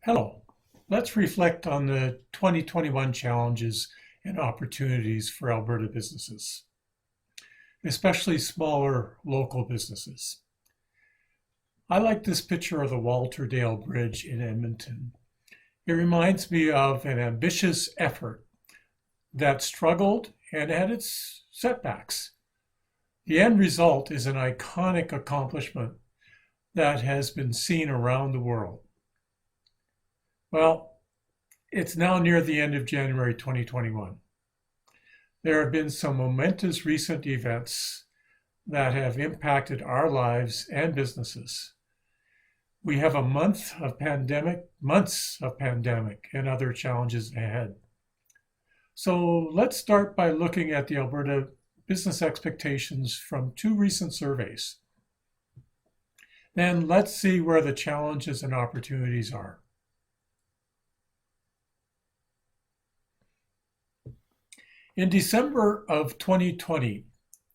Hello. Let's reflect on the 2021 challenges and opportunities for Alberta businesses, especially smaller local businesses. I like this picture of the Walter Dale Bridge in Edmonton. It reminds me of an ambitious effort that struggled and had its setbacks. The end result is an iconic accomplishment that has been seen around the world. Well, it's now near the end of January 2021. There have been some momentous recent events that have impacted our lives and businesses. We have a months of pandemic and other challenges ahead. So let's start by looking at the Alberta business expectations from two recent surveys. Then let's see where the challenges and opportunities are. In December of 2020,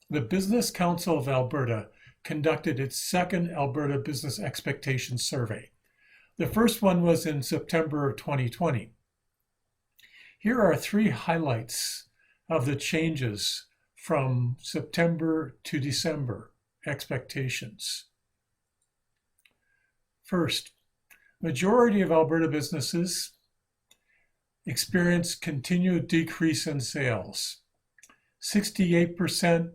the Business Council of Alberta conducted its second Alberta Business Expectations Survey. The first one was in September of 2020. Here are three highlights of the changes from September to December expectations. First, majority of Alberta businesses experienced continued decrease in sales. 68%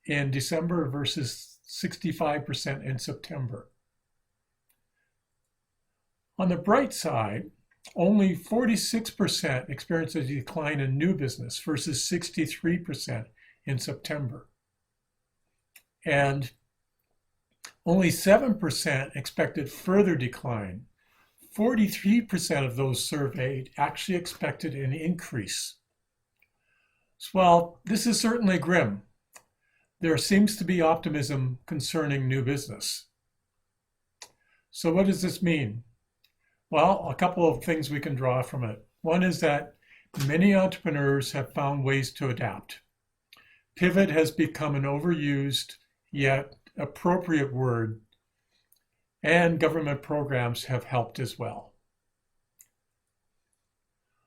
in December versus 65% in September. On the bright side, only 46% experienced a decline in new business versus 63% in September. And only 7% expected further decline. 43% of those surveyed actually expected an increase. Well, this is certainly grim. There seems to be optimism concerning new business. So what does this mean? Well, a couple of things we can draw from it. One is that many entrepreneurs have found ways to adapt. Pivot has become an overused yet appropriate word, and government programs have helped as well.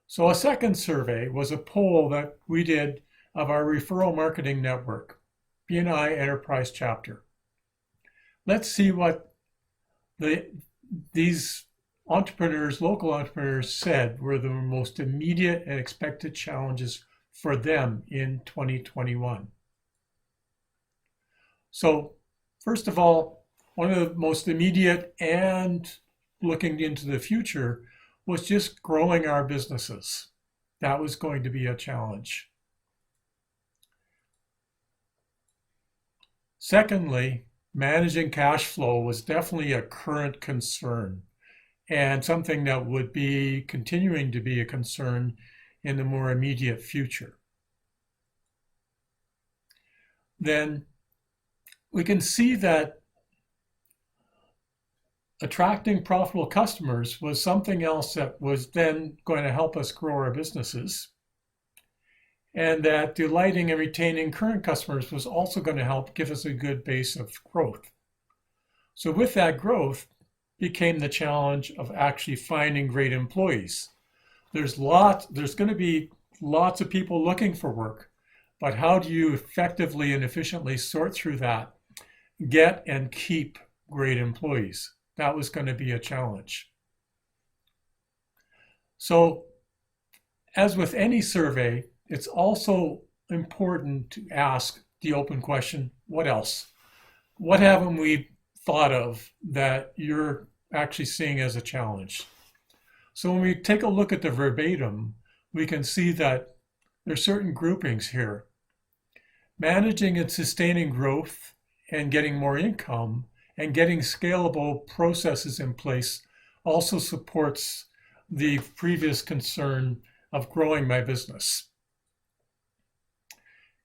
So a second survey was a poll that we did of our referral marketing network, B&I Enterprise Chapter. Let's see what these entrepreneurs, local entrepreneurs, said were the most immediate and expected challenges for them in 2021. So first of all, one of the most immediate and looking into the future was just growing our businesses. That was going to be a challenge. Secondly, managing cash flow was definitely a current concern and something that would be continuing to be a concern in the more immediate future. Then we can see that attracting profitable customers was something else that was then going to help us grow our businesses. And that delighting and retaining current customers was also going to help give us a good base of growth. So with that growth became the challenge of actually finding great employees. There's going to be lots of people looking for work, but how do you effectively and efficiently sort through that, get and keep great employees? That was going to be a challenge. So, as with any survey, it's also important to ask the open question, what else? What haven't we thought of that you're actually seeing as a challenge? So when we take a look at the verbatim, we can see that there's certain groupings here. Managing and sustaining growth and getting more income and getting scalable processes in place also supports the previous concern of growing my business.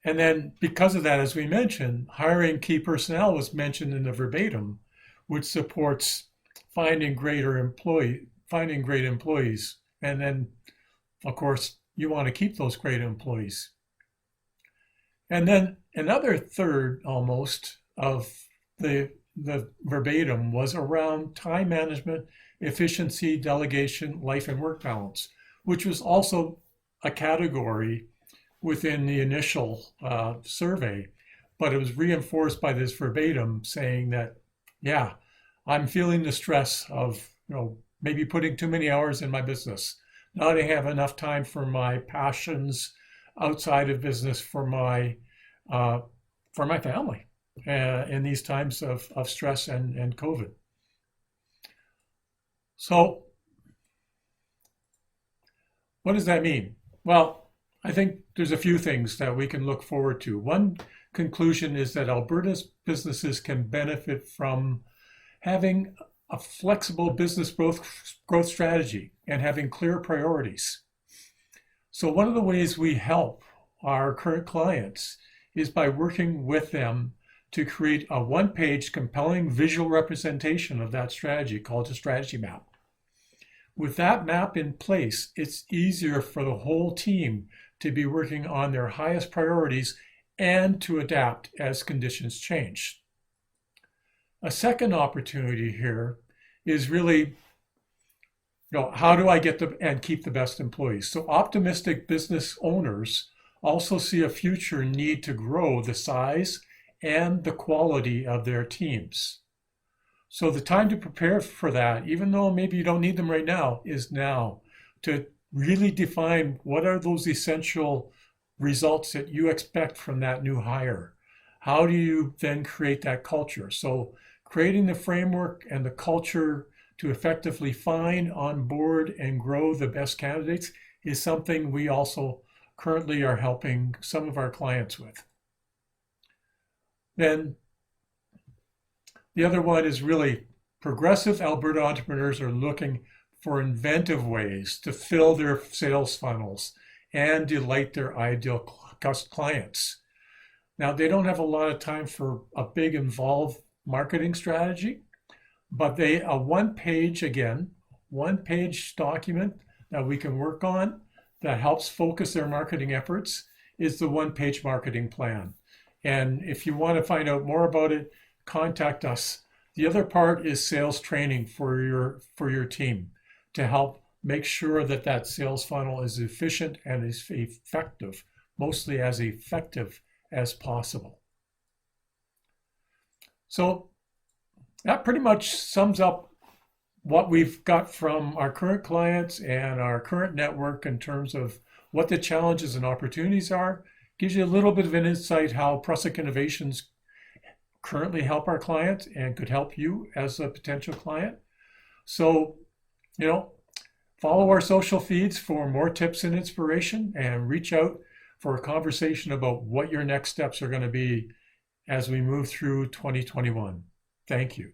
And then because of that, as we mentioned, hiring key personnel was mentioned in the verbatim, which supports finding great employees. And then, of course, you want to keep those great employees. And then another third almost of the the verbatim was around time management, efficiency, delegation, life and work balance, which was also a category within the initial survey, but it was reinforced by this verbatim saying that, yeah, I'm feeling the stress of, maybe putting too many hours in my business, not to have enough time for my passions outside of business for my family in these times of stress and COVID. So what does that mean? Well, I think there's a few things that we can look forward to. One conclusion is that Alberta's businesses can benefit from having a flexible business growth strategy and having clear priorities. So one of the ways we help our current clients is by working with them to create a one-page compelling visual representation of that strategy called a strategy map. With that map in place, it's easier for the whole team to be working on their highest priorities and to adapt as conditions change. A second opportunity here is really, how do I get and keep the best employees? So optimistic business owners also see a future need to grow the size and the quality of their teams. So the time to prepare for that, even though maybe you don't need them right now, is now, to really define what are those essential results that you expect from that new hire. How do you then create that culture? So creating the framework and the culture to effectively find, onboard, and grow the best candidates is something we also currently are helping some of our clients with. Then the other one is really progressive Alberta entrepreneurs are looking for inventive ways to fill their sales funnels and delight their ideal clients. Now, they don't have a lot of time for a big involved marketing strategy, but a one-page document that we can work on that helps focus their marketing efforts is the one-page marketing plan. And if you want to find out more about it, contact us. The other part is sales training for your team to help make sure that that sales funnel is efficient and is effective, mostly as effective as possible. So that pretty much sums up what we've got from our current clients and our current network in terms of what the challenges and opportunities are. Gives you a little bit of an insight how Prussic Innovations currently help our clients and could help you as a potential client. So, follow our social feeds for more tips and inspiration, and reach out for a conversation about what your next steps are going to be as we move through 2021. Thank you.